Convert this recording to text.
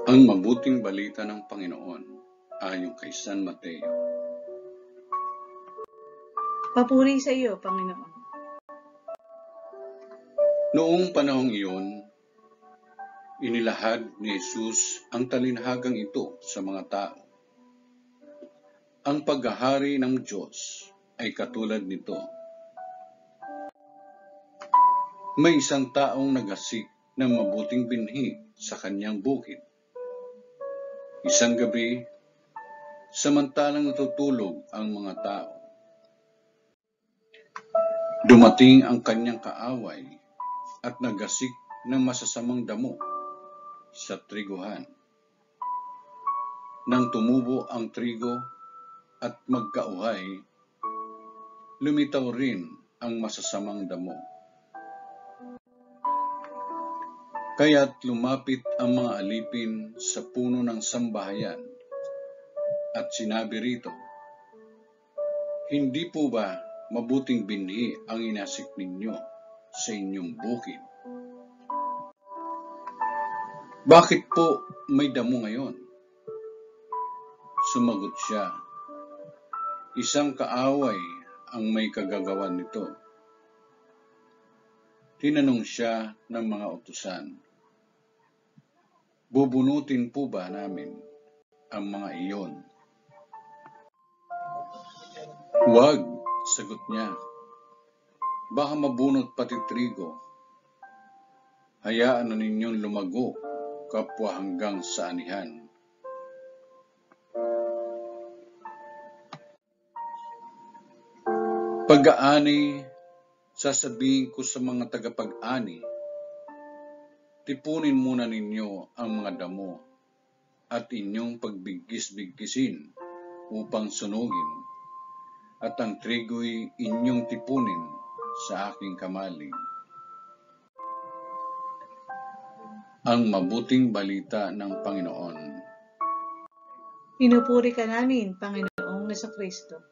Ang mabuting balita ng Panginoon ayon kay San Mateo. Papuri sa iyo, Panginoon. Noong panahong iyon, inilahad ni Jesus ang talinhagang ito sa mga tao. Ang paghahari ng Diyos ay katulad nito. May isang taong nagasik ng mabuting binhi sa kanyang bukid. Isang gabi, samantalang natutulog ang mga tao, dumating ang kanyang kaaway at nagasik ng masasamang damo sa triguhan. Nang tumubo ang trigo at magkauhay, lumitaw rin ang masasamang damo. Kaya't lumapit ang mga alipin sa puno ng sambahayan at sinabi rito, "Hindi po ba mabuting binhi ang inasik ninyo sa inyong bukid? Bakit po may damo ngayon?" Sumagot siya, "Isang kaaway ang may kagagawan nito." Tinanong siya ng mga utusan, "Bubunutin po ba namin ang mga iyon?" "Huwag," sagot niya. "Baka mabunot pati trigo. Hayaan na ninyong lumago kapwa hanggang sa anihan." Pag-aani, sasabihin ko sa mga tagapag-ani, tipunin muna ninyo ang mga damo at inyong pagbigkis-bigkisin upang sunugin, at ang trigo'y inyong tipunin sa aking kamalig. Ang mabuting balita ng Panginoon. Pinupuri ka namin, Panginoong Jesucristo.